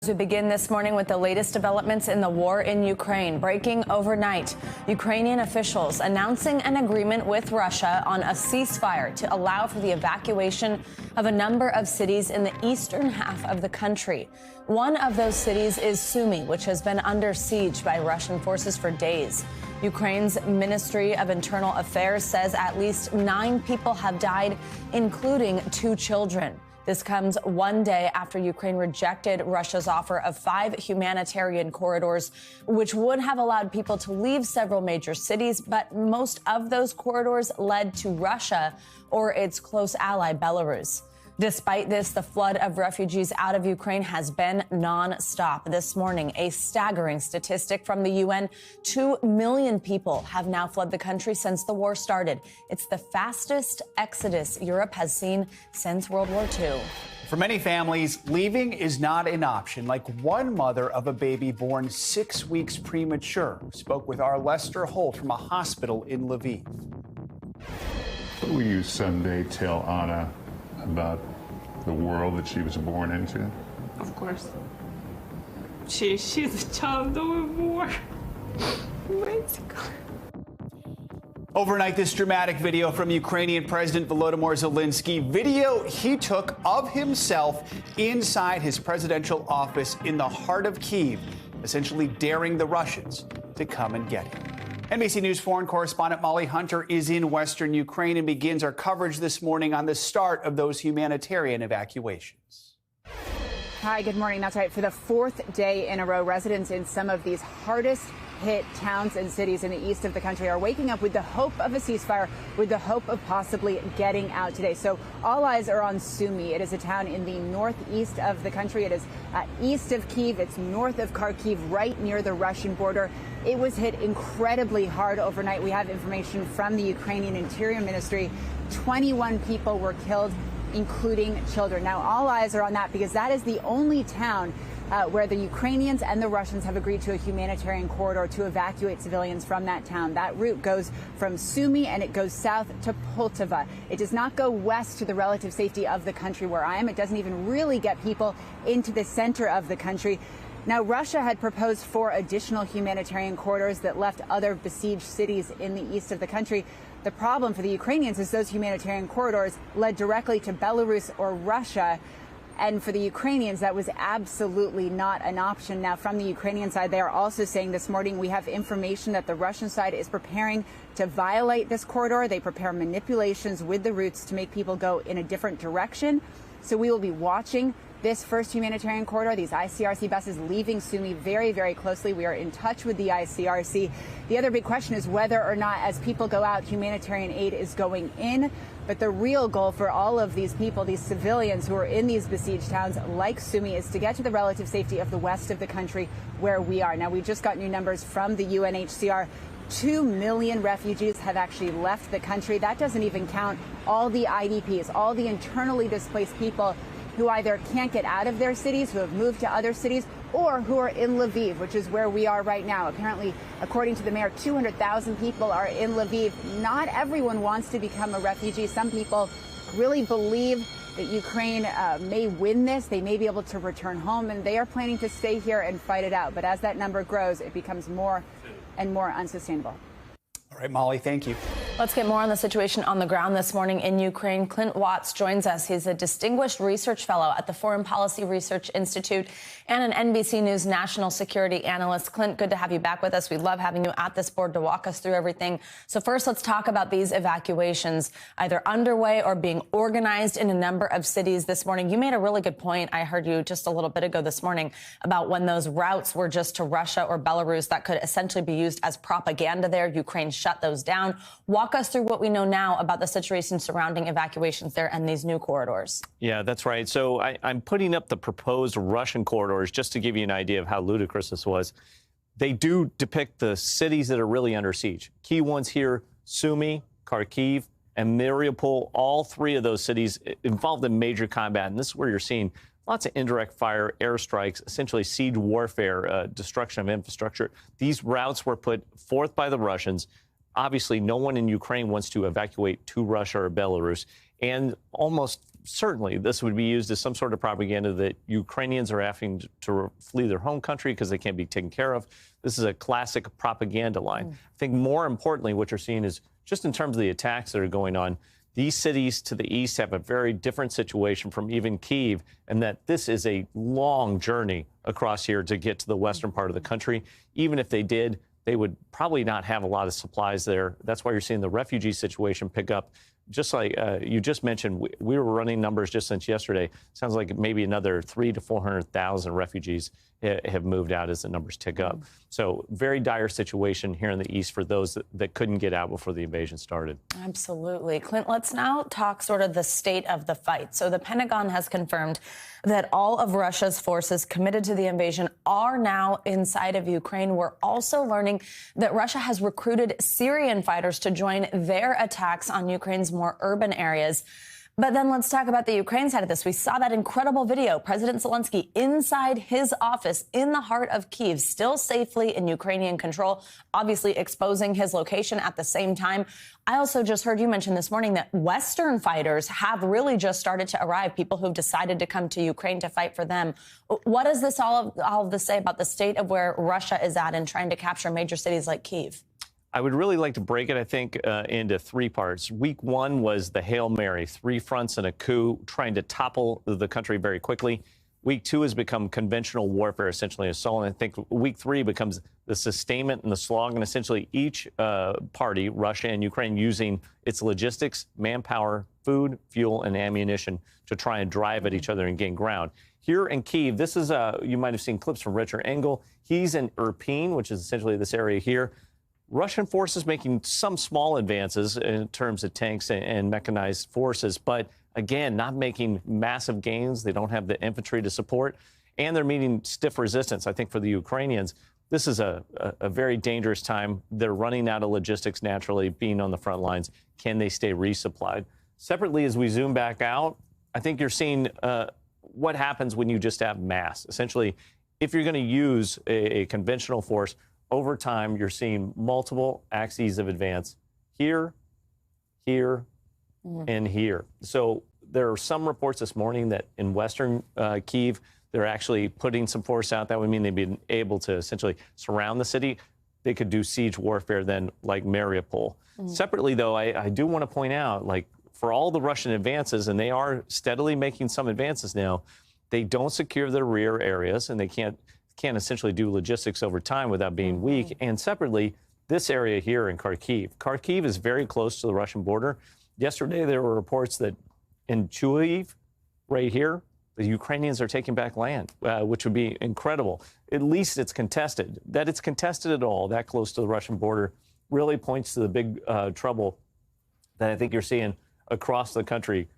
We begin this morning with the latest developments in the war in Ukraine. Breaking overnight, Ukrainian officials announcing an agreement with Russia on a ceasefire to allow for the evacuation of a number of cities in the eastern half of the country. One of those cities is Sumy, which has been under siege by Russian forces for days. Ukraine's Ministry of Internal Affairs says at least 9 people have died, including 2 children. This comes one day after Ukraine rejected Russia's offer of 5 humanitarian corridors, which would have allowed people to leave several major cities. But most of those corridors led to Russia or its close ally, Belarus. Despite this, the flood of refugees out of Ukraine has been nonstop. This morning, a staggering statistic from the UN, 2 million people have now fled the country since the war started. It's the fastest exodus Europe has seen since World War II. For many families, leaving is not an option. Like one mother of a baby born 6 weeks premature spoke with our Lester Holt from a hospital in Lviv. Will you someday tell Anna about the world that she was born into? Of course. She's a child of a war. Overnight, this dramatic video from Ukrainian President Volodymyr Zelensky, video he took of himself inside his presidential office in the heart of Kyiv, essentially daring the Russians to come and get him. NBC News foreign correspondent Molly Hunter is in western Ukraine and begins our coverage this morning on the start of those humanitarian evacuations. Hi, good morning. That's right. For the 4th day in a row, residents in some of these hardest hit towns and cities in the east of the country are waking up with the hope of a ceasefire, with the hope of possibly getting out today. So all eyes are on Sumy. It is a town in the northeast of the country. It is east of Kyiv. It's north of Kharkiv, right near the Russian border. It was hit incredibly hard overnight. We have information from the Ukrainian Interior Ministry. 21 people were killed, including children. Now, all eyes are on that because that is the only town where the Ukrainians and the Russians have agreed to a humanitarian corridor to evacuate civilians from that town. That route goes from Sumy and it goes south to Poltava. It does not go west to the relative safety of the country where I am. It doesn't even really get people into the center of the country. Now, Russia had proposed 4 additional humanitarian corridors that left other besieged cities in the east of the country. The problem for the Ukrainians is those humanitarian corridors led directly to Belarus or Russia. And for the Ukrainians, that was absolutely not an option. Now, from the Ukrainian side, they are also saying this morning we have information that the Russian side is preparing to violate this corridor. They prepare manipulations with the routes to make people go in a different direction. So we will be watching this first humanitarian corridor, these ICRC buses leaving Sumy very, very closely. We are in touch with the ICRC. The other big question is whether or not, as people go out, humanitarian aid is going in. But the real goal for all of these people, these civilians who are in these besieged towns like Sumy, is to get to the relative safety of the west of the country where we are. Now, we just got new numbers from the UNHCR. 2 million refugees have actually left the country. That doesn't even count all the IDPs, all the internally displaced people who either can't get out of their cities, who have moved to other cities, or who are in Lviv, which is where we are right now. Apparently, according to the mayor, 200,000 people are in Lviv. Not everyone wants to become a refugee. Some people really believe that Ukraine may win this. They may be able to return home, and they are planning to stay here and fight it out. But as that number grows, it becomes more and more unsustainable. All right, Molly, thank you. Let's get more on the situation on the ground this morning in Ukraine. Clint Watts joins us. He's a distinguished research fellow at the Foreign Policy Research Institute and an NBC News national security analyst. Clint, good to have you back with us. We love having you at this board to walk us through everything. So first, let's talk about these evacuations, either underway or being organized in a number of cities this morning. You made a really good point. I heard you just a little bit ago this morning about when those routes were just to Russia or Belarus that could essentially be used as propaganda there. Ukraine shut those down. Walk us through what we know now about the situation surrounding evacuations there and these new corridors. Yeah, that's right. So I'm putting up the proposed Russian corridors just to give you an idea of how ludicrous this was. They do depict the cities that are really under siege. Key ones here, Sumy, Kharkiv, and Mariupol, all 3 of those cities involved in major combat. And this is where you're seeing lots of indirect fire, airstrikes, essentially siege warfare, destruction of infrastructure. These routes were put forth by the Russians. Obviously, no one in Ukraine wants to evacuate to Russia or Belarus. And almost certainly this would be used as some sort of propaganda that Ukrainians are having to flee their home country because they can't be taken care of. This is a classic propaganda line. I think more importantly, what you're seeing is just in terms of the attacks that are going on, these cities to the east have a very different situation from even Kyiv, and that this is a long journey across here to get to the western part of the country. Even if they did, they would probably not have a lot of supplies there. That's why you're seeing the refugee situation pick up. Just like you just mentioned, we were running numbers just since yesterday. Sounds like maybe another 300,000 to 400,000 refugees have moved out as the numbers tick up. So very dire situation here in the east for those that couldn't get out before the invasion started. Absolutely. Clint, let's now talk sort of the state of the fight. So the Pentagon has confirmed that all of Russia's forces committed to the invasion are now inside of Ukraine. We're also learning that Russia has recruited Syrian fighters to join their attacks on Ukraine's more urban areas. But then let's talk about the Ukraine side of this. We saw that incredible video, President Zelensky inside his office in the heart of Kyiv, still safely in Ukrainian control, obviously exposing his location at the same time. I also just heard you mention this morning that Western fighters have really just started to arrive, people who've decided to come to Ukraine to fight for them. What does this all of this say about the state of where Russia is at in trying to capture major cities like Kyiv? I would really like to break it, I think, into three parts. Week one was the Hail Mary, 3 fronts and a coup, trying to topple the country very quickly. Week two has become conventional warfare, essentially assault. And I think week three becomes the sustainment and the slog, and essentially each party, Russia and Ukraine, using its logistics, manpower, food, fuel, and ammunition to try and drive at each other and gain ground. Here in Kyiv, this is, you might have seen clips from Richard Engel. He's in Irpin, which is essentially this area here. Russian forces making some small advances in terms of tanks and mechanized forces, but again, not making massive gains. They don't have the infantry to support, and they're meeting stiff resistance. I think for the Ukrainians, this is a very dangerous time. They're running out of logistics naturally, being on the front lines. Can they stay resupplied? Separately, as we zoom back out, I think you're seeing what happens when you just have mass. Essentially, if you're going to use a conventional force, over time, you're seeing multiple axes of advance here, here, and here. So there are some reports this morning that in western Kyiv, they're actually putting some force out. That would mean they'd be able to essentially surround the city. They could do siege warfare then, like Mariupol. Separately, though, I do want to point out, like, for all the Russian advances, and they are steadily making some advances now, they don't secure their rear areas, and they can't essentially do logistics over time without being weak. And separately, this area here in Kharkiv. Kharkiv is very close to the Russian border. Yesterday, there were reports that in Chuiv, right here, the Ukrainians are taking back land, which would be incredible. At least it's contested. That it's contested at all, that close to the Russian border, really points to the big trouble that I think you're seeing across the country,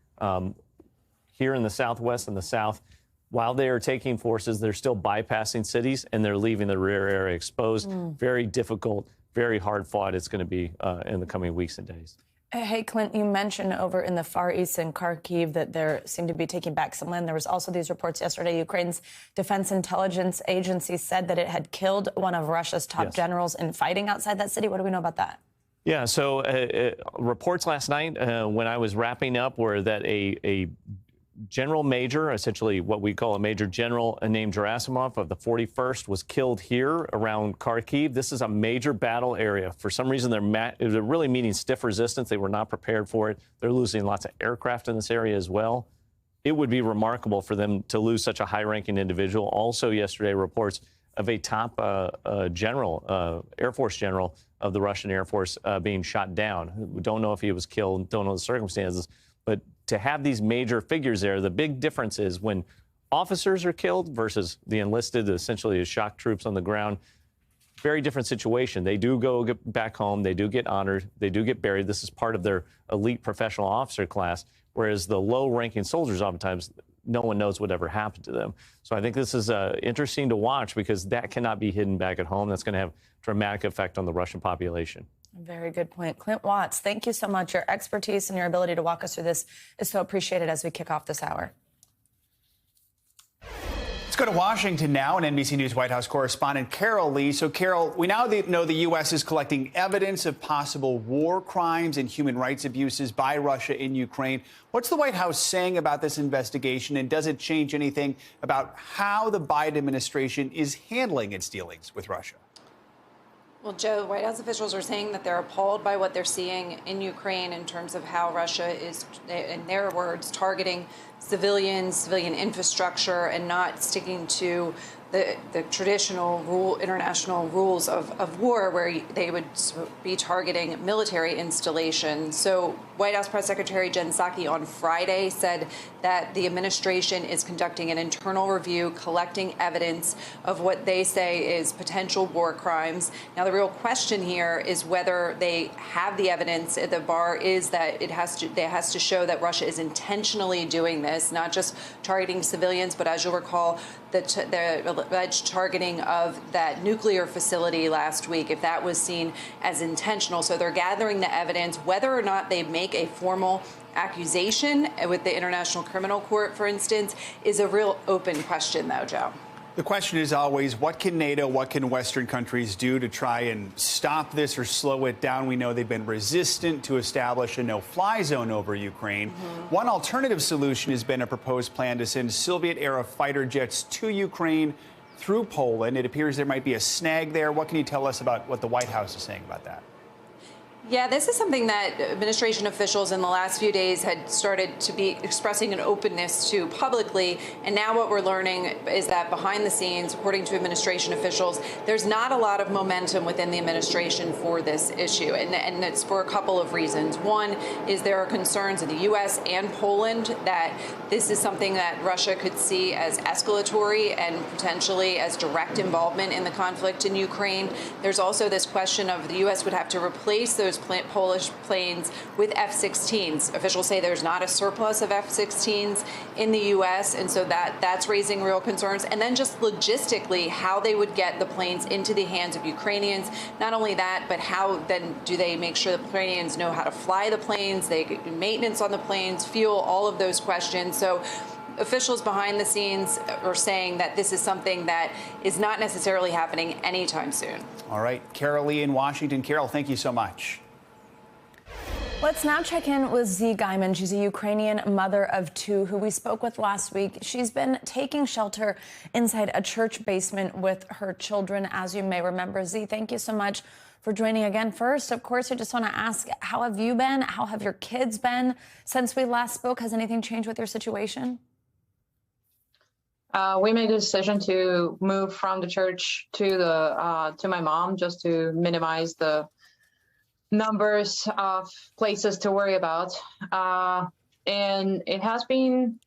here in the southwest and the south. While they are taking forces, they're still bypassing cities, and they're leaving the rear area exposed. Very difficult, very hard fought it's going to be in the coming weeks and days. Hey, Clint, you mentioned over in the Far East in Kharkiv that there seemed to be taking back some land. There was also these reports yesterday. Ukraine's Defense Intelligence Agency said that it had killed one of Russia's top generals in fighting outside that city. What do we know about that? Yeah, so reports last night when I was wrapping up were that a general major, essentially what we call a major general named Gerasimov of the 41st, was killed here around Kharkiv. This is a major battle area. For some reason, they're really meeting stiff resistance. They were not prepared for it. They're losing lots of aircraft in this area as well. It would be remarkable for them to lose such a high-ranking individual. Also yesterday, reports of a top general, Air Force general of the Russian Air Force being shot down. We don't know if he was killed, don't know the circumstances, but to have these major figures there, the big difference is when officers are killed versus the enlisted, essentially as shock troops on the ground, very different situation. They do get back home. They do get honored. They do get buried. This is part of their elite professional officer class, whereas the low-ranking soldiers oftentimes, no one knows what ever happened to them. So I think this is interesting to watch because that cannot be hidden back at home. That's going to have dramatic effect on the Russian population. Very good point. Clint Watts, thank you so much. Your expertise and your ability to walk us through this is so appreciated as we kick off this hour. Let's go to Washington now, and NBC News White House correspondent Carol Lee. So, Carol, we now know the U.S. is collecting evidence of possible war crimes and human rights abuses by Russia in Ukraine. What's the White House saying about this investigation, and does it change anything about how the Biden administration is handling its dealings with Russia? Well, Joe, White House officials are saying that they're appalled by what they're seeing in Ukraine in terms of how Russia is, in their words, targeting civilians, civilian infrastructure, and not sticking to the traditional international rules of war, where they would be targeting military installations. So White House Press Secretary Jen Psaki on Friday said that the administration is conducting an internal review, collecting evidence of what they say is potential war crimes. Now, the real question here is whether they have the evidence. The bar is that it has to show that Russia is intentionally doing this, not just targeting civilians, but as you'll recall, the alleged targeting of that nuclear facility last week, if that was seen as intentional. So they're gathering the evidence. Whether or not they make a formal accusation with the International Criminal Court, for instance, is a real open question, though, Joe. The question is always, what can NATO, what can Western countries do to try and stop this or slow it down? We know they've been resistant to establish a no-fly zone over Ukraine. One alternative solution has been a proposed plan to send Soviet-era fighter jets to Ukraine through Poland. It appears there might be a snag there. What can you tell us about what the White House is saying about that? Yeah, this is something that administration officials in the last few days had started to be expressing an openness to publicly. And now what we're learning is that behind the scenes, according to administration officials, there's not a lot of momentum within the administration for this issue. And it's for a couple of reasons. One is there are concerns in the U.S. and Poland that this is something that Russia could see as escalatory and potentially as direct involvement in the conflict in Ukraine. There's also this question of the U.S. would have to replace those Polish planes with F-16s. Officials say there's not a surplus of F-16s in the U.S., and so that's raising real concerns. And then just logistically, how they would get the planes into the hands of Ukrainians. Not only that, but how then do they make sure the Ukrainians know how to fly the planes, they do maintenance on the planes, fuel, all of those questions. So officials behind the scenes are saying that this is something that is not necessarily happening anytime soon. All right, Carol Lee in Washington. Carol, thank you so much. Let's now check in with Z Gaiman. She's a Ukrainian mother of two who we spoke with last week. She's been taking shelter inside a church basement with her children, as you may remember. Z, thank you so much for joining again. First, of course, I just want to ask, how have you been? How have your kids been since we last spoke? Has anything changed with your situation? We made a decision to move from the church to my mom, just to minimize the numbers of places to worry about, and it has been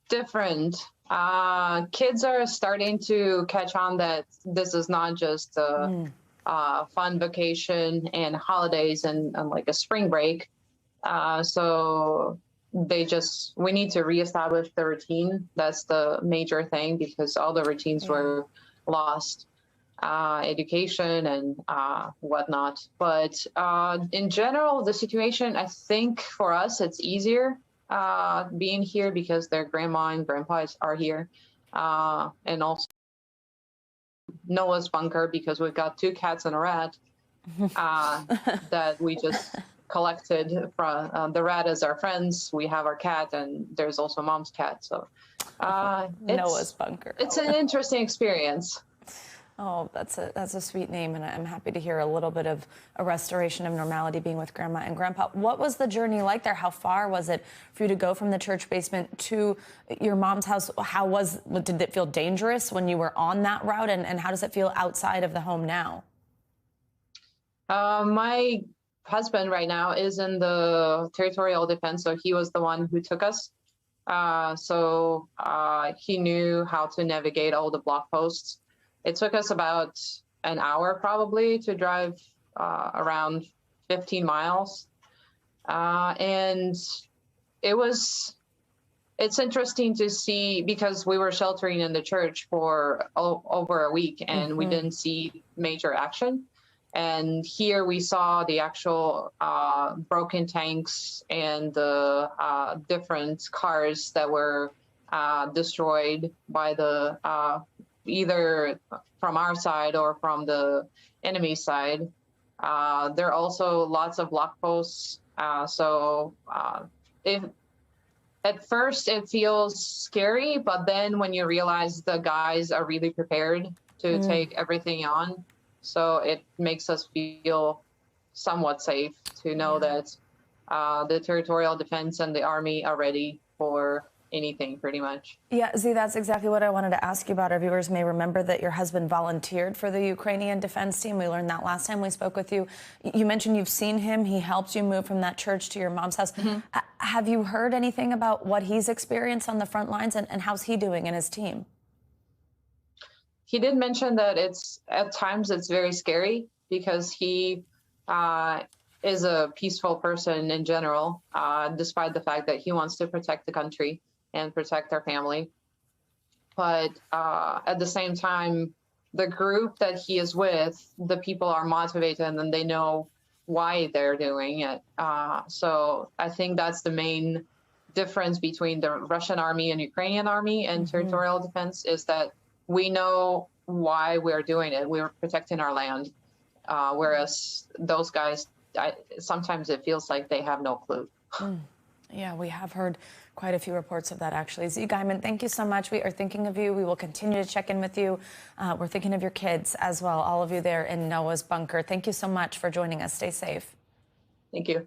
different. Kids are starting to catch on that this is not just a fun vacation and holidays and like a spring break. So we need to reestablish the routine. That's the major thing, because all the routines were lost. Education and whatnot. But in general, the situation, I think for us, it's easier being here because their grandma and grandpa are here. And also Noah's bunker, because we've got 2 cats and a rat that we just collected from. The rat is our friends. We have our cat, and there's also mom's cat. So Noah's bunker. It's an interesting experience. Oh, that's a sweet name, and I'm happy to hear a little bit of a restoration of normality being with Grandma and Grandpa. What was the journey like there? How far was it for you to go from the church basement to your mom's house? Did it feel dangerous when you were on that route, and how does it feel outside of the home now? My husband right now is in the territorial defense, so he was the one who took us. So he knew how to navigate all the block posts. It took us about an hour probably to drive around 15 miles. And it's interesting to see, because we were sheltering in the church for over a week and we didn't see major action. And here we saw the actual broken tanks and the different cars that were destroyed by the either from our side or from the enemy side. There are also lots of block posts. At first it feels scary, but then when you realize the guys are really prepared to take everything on, so it makes us feel somewhat safe to know that the territorial defense and the army are ready for anything, pretty much. Yeah, Z, that's exactly what I wanted to ask you about. Our viewers may remember that your husband volunteered for the Ukrainian defense team. We learned that last time we spoke with you. You mentioned you've seen him. He helped you move from that church to your mom's house. Have you heard anything about what he's experienced on the front lines, and how's he doing and his team? He did mention that at times it's very scary because he is a peaceful person in general, despite the fact that he wants to protect the country and protect our family. But at the same time, the group that he is with, the people are motivated and they know why they're doing it. So I think that's the main difference between the Russian army and Ukrainian army and territorial defense, is that we know why we're doing it. We're protecting our land. Whereas those guys, sometimes it feels like they have no clue. Yeah, we have heard quite a few reports of that, actually. Z. Guyman, thank you so much. We are thinking of you. We will continue to check in with you. We're thinking of your kids as well, all of you there in Noah's bunker. Thank you so much for joining us. Stay safe. Thank you.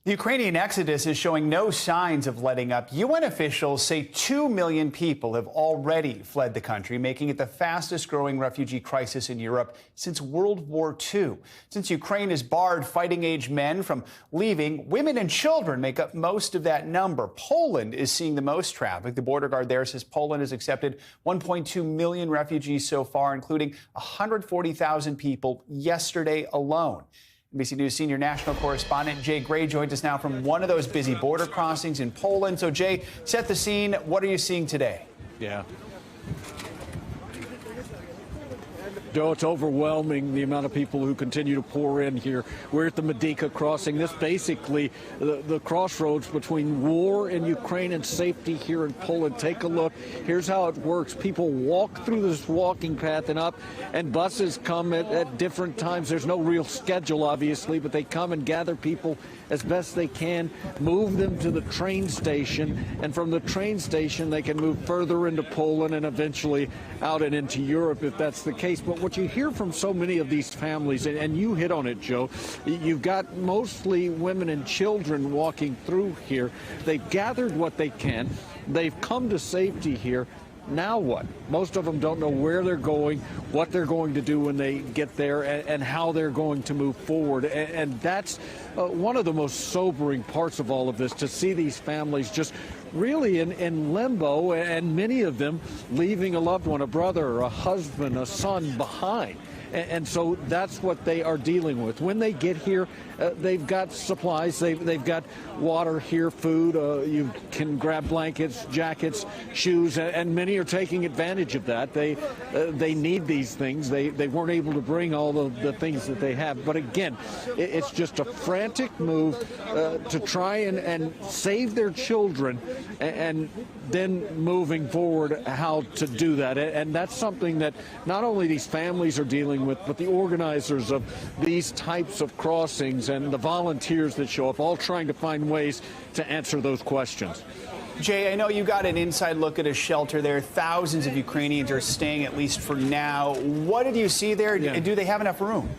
The Ukrainian exodus is showing no signs of letting up. UN officials say 2 million people have already fled the country, making it the fastest growing refugee crisis in Europe since World War II. Since Ukraine has barred fighting-age men from leaving, women and children make up most of that number. Poland is seeing the most traffic. The border guard there says Poland has accepted 1.2 million refugees so far, including 140,000 people yesterday alone. NBC News senior national correspondent Jay Gray joins us now from one of those busy border crossings in Poland. So, Jay, set the scene. What are you seeing today? Yeah. Joe, it's overwhelming, the amount of people who continue to pour in here. We're at the Medyka crossing. This basically the crossroads between war in Ukraine and safety here in Poland. Take a look. Here's how it works. People walk through this walking path and up, and buses come at different times. There's no real schedule, obviously, but they come and gather people as best they can, move them to the train station, and from the train station they can move further into Poland and eventually out and into Europe if that's the case. But what you hear from so many of these families, and you hit on it, Joe, you've got mostly women and children walking through here. They've gathered what they can. They've come to safety here. Now what? Most of them don't know where they're going, what they're going to do when they get there, and how they're going to move forward. And that's one of the most sobering parts of all of this, to see these families just really in limbo, and many of them leaving a loved one, a brother, a husband, a son behind. And so that's what they are dealing with. When they get here, they've got supplies. They've got water here, food. You can grab blankets, jackets, shoes, and many are taking advantage of that. They need these things. They weren't able to bring all of the things that they have. But again, it's just a frantic move to try and save their children, and then moving forward how to do that. And that's something that not only these families are dealing with, but the organizers of these types of crossings and the volunteers that show up, all trying to find ways to answer those questions. Jay, I know you got an inside look at a shelter there. Thousands of Ukrainians are staying, at least for now. What did you see there? Yeah. Do they have enough room?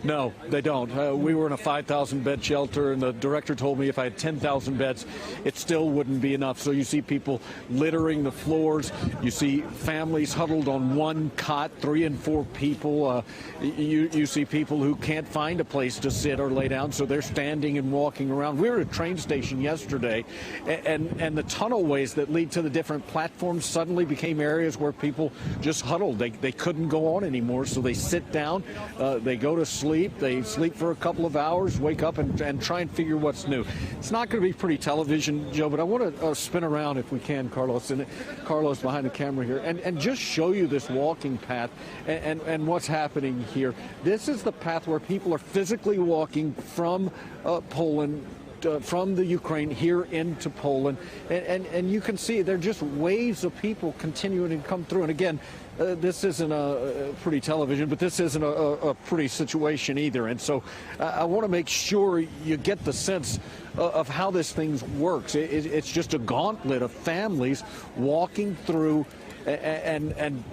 No, they don't. We were in a 5,000-bed shelter, and the director told me if I had 10,000 beds, it still wouldn't be enough. So you see people littering the floors. You see families huddled on one cot, 3 and 4 people. You see people who can't find a place to sit or lay down, so they're standing and walking around. We were at a train station yesterday, and the tunnelways that lead to the different platforms suddenly became areas where people just huddled. They couldn't go on anymore, so they sit down, they go to sleep. They sleep for a couple of hours, wake up and try and figure what's new. It's not going to be pretty television, Joe, but I want to spin around if we can, Carlos, and Carlos behind the camera here, and just show you this walking path and what's happening here. This is the path where people are physically walking from Poland from the Ukraine here into Poland. And you can see there are just waves of people continuing to come through. And again, this isn't a pretty television, but this isn't a pretty situation either. And so I want to make sure you get the sense of how this thing works. It's just a gauntlet of families walking through and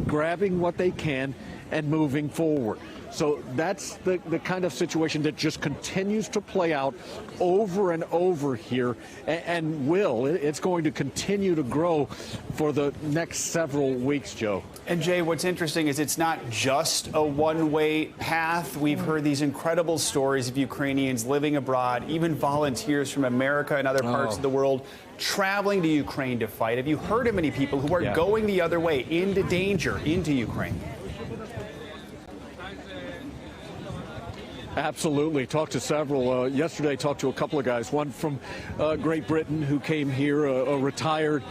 grabbing what they can and moving forward. So that's the kind of situation that just continues to play out over and over here, and it's going to continue to grow for the next several weeks, Joe. And Jay, what's interesting is it's not just a one-way path. We've heard these incredible stories of Ukrainians living abroad, even volunteers from America and other parts of the world traveling to Ukraine to fight. Have you heard of many people who are going the other way into danger, into Ukraine? Absolutely. Talked to several. Yesterday, talked to a couple of guys. One from Great Britain who came here, a retired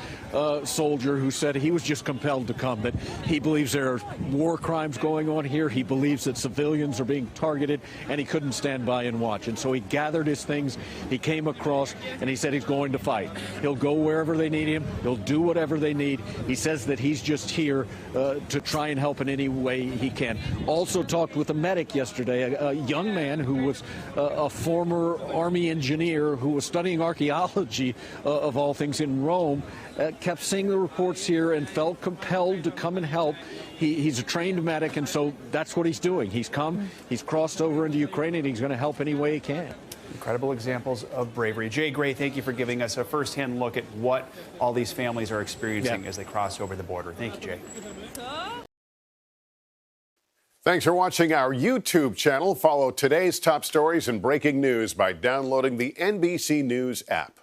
soldier who said he was just compelled to come, that he believes there are war crimes going on here. He believes that civilians are being targeted, and he couldn't stand by and watch. And so he gathered his things. He came across, and he said he's going to fight. He'll go wherever they need him. He'll do whatever they need. He says that he's just here to try and help in any way he can. Also talked with a medic yesterday, a young man who was a former Army engineer who was studying archaeology, of all things, in Rome, kept seeing the reports here and felt compelled to come and help. He's a trained medic, and so that's what he's doing. He's come, he's crossed over into Ukraine, and he's going to help any way he can. Incredible examples of bravery. Jay Gray, thank you for giving us a firsthand look at what all these families are experiencing as they cross over the border. Thank you, Jay. Thanks for watching our YouTube channel. Follow today's top stories and breaking news by downloading the NBC News app.